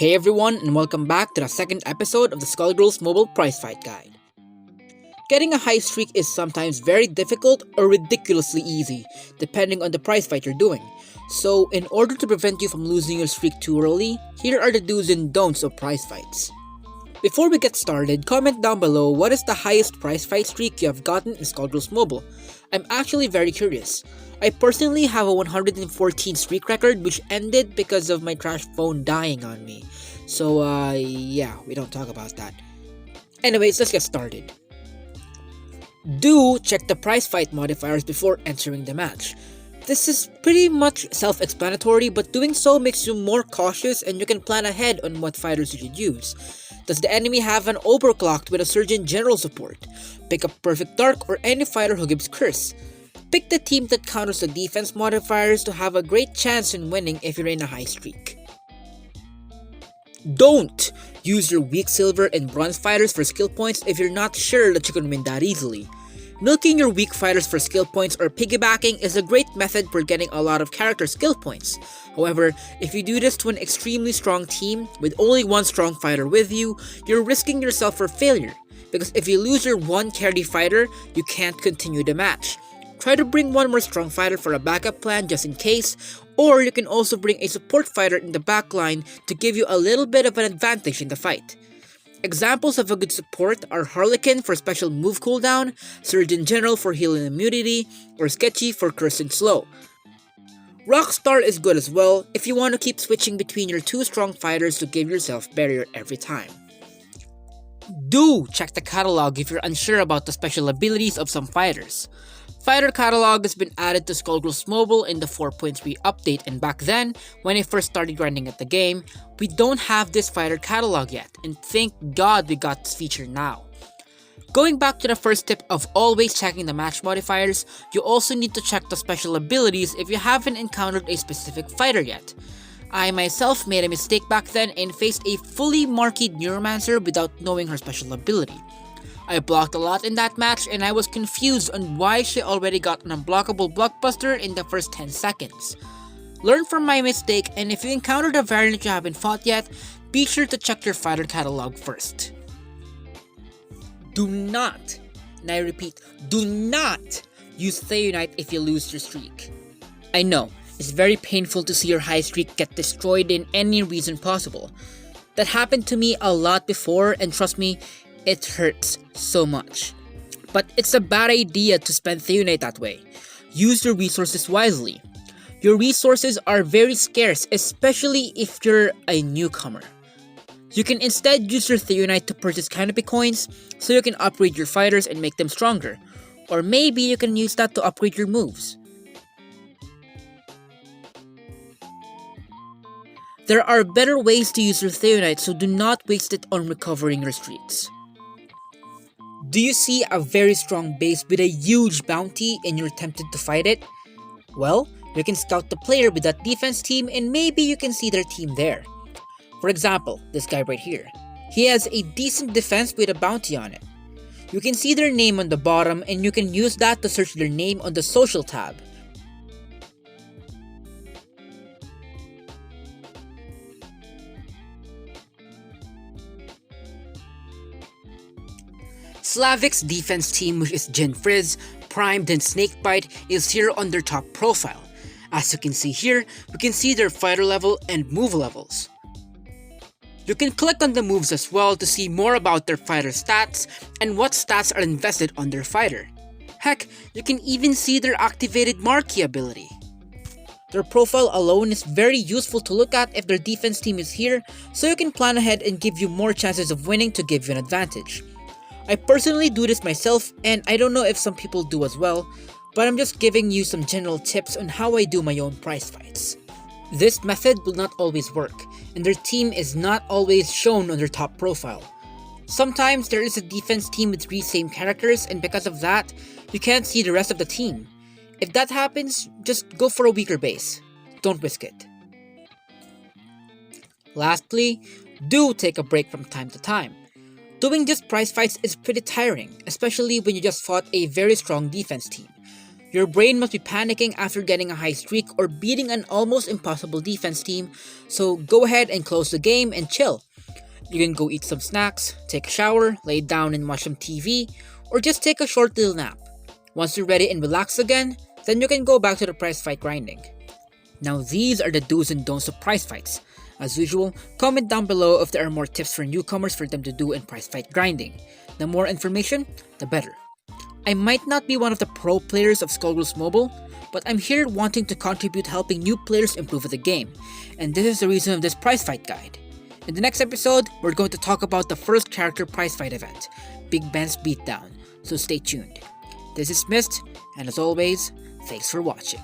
Hey everyone, and welcome back to the second episode of the Skullgirls Mobile Prize Fight Guide. Getting a high streak is sometimes very difficult or ridiculously easy, depending on the prize fight you're doing. So, in order to prevent you from losing your streak too early, here are the do's and don'ts of prize fights. Before we get started, comment down below what is the highest prize fight streak you have gotten in Skullgirls Mobile. I'm actually very curious. I personally have a 114 streak record which ended because of my trash phone dying on me. So yeah, we don't talk about that. Anyways, let's get started. Do check the prize fight modifiers before entering the match. This is pretty much self-explanatory, but doing so makes you more cautious and you can plan ahead on what fighters you should use. Does the enemy have an overclocked with a Surgeon General support? Pick up Perfect Dark or any fighter who gives Curse. Pick the team that counters the defense modifiers to have a great chance in winning if you're in a high streak. Don't use your weak silver and bronze fighters for skill points if you're not sure that you can win that easily. Milking your weak fighters for skill points or piggybacking is a great method for getting a lot of character skill points. However, if you do this to an extremely strong team with only one strong fighter with you, you're risking yourself for failure, because if you lose your one carry fighter, you can't continue the match. Try to bring one more strong fighter for a backup plan just in case, or you can also bring a support fighter in the backline to give you a little bit of an advantage in the fight. Examples of a good support are Harlequin for special move cooldown, Surgeon General for heal and immunity, or Sketchy for curse and slow. Rockstar is good as well if you want to keep switching between your two strong fighters to give yourself barrier every time. Do check the catalog if you're unsure about the special abilities of some fighters. Fighter catalog has been added to Skullgirls Mobile in the 4.3 update, and back then, when I first started grinding at the game, we don't have this fighter catalog yet, and thank God we got this feature now. Going back to the first tip of always checking the match modifiers, you also need to check the special abilities if you haven't encountered a specific fighter yet. I myself made a mistake back then and faced a fully marqued Neuromancer without knowing her special ability. I blocked a lot in that match and I was confused on why she already got an unblockable blockbuster in the first 10 seconds. Learn from my mistake, and if you encountered a variant you haven't fought yet, be sure to check your fighter catalog first. Do not, and I repeat, do not use THEONITE if you lose your streak. I know, it's very painful to see your high streak get destroyed in any reason possible. That happened to me a lot before, and trust me, it hurts so much. But it's a bad idea to spend THEONITE that way. Use your resources wisely. Your resources are very scarce, especially if you're a newcomer. You can instead use your THEONITE to purchase canopy coins so you can upgrade your fighters and make them stronger. Or maybe you can use that to upgrade your moves. There are better ways to use your THEONITE, so do not waste it on recovering your streaks. Do you see a very strong base with a huge bounty and you're tempted to fight it? Well, you can scout the player with that defense team and maybe you can see their team there. For example, this guy right here. He has a decent defense with a bounty on it. You can see their name on the bottom and you can use that to search their name on the social tab. Slavic's defense team, which is Jin Frizz, Primed, and Snakebite, is here on their top profile. As you can see here, we can see their fighter level and move levels. You can click on the moves as well to see more about their fighter stats and what stats are invested on their fighter. Heck, you can even see their activated Marquee ability. Their profile alone is very useful to look at if their defense team is here, so you can plan ahead and give you more chances of winning to give you an advantage. I personally do this myself, and I don't know if some people do as well, but I'm just giving you some general tips on how I do my own prize fights. This method will not always work, and their team is not always shown on their top profile. Sometimes there is a defense team with 3 same characters, and because of that, you can't see the rest of the team. If that happens, just go for a weaker base. Don't risk it. Lastly, do take a break from time to time. Doing just prize fights is pretty tiring, especially when you just fought a very strong defense team. Your brain must be panicking after getting a high streak or beating an almost impossible defense team, so go ahead and close the game and chill. You can go eat some snacks, take a shower, lay down and watch some TV, or just take a short little nap. Once you're ready and relaxed again, then you can go back to the prize fight grinding. Now these are the do's and don'ts of prize fights. As usual, comment down below if there are more tips for newcomers for them to do in prize fight grinding. The more information, the better. I might not be one of the pro players of Skullgirls Mobile, but I'm here wanting to contribute helping new players improve the game, and this is the reason of this prize fight guide. In the next episode, we're going to talk about the first character prize fight event, Big Ben's Beatdown, so stay tuned. This is Mist, and as always, thanks for watching.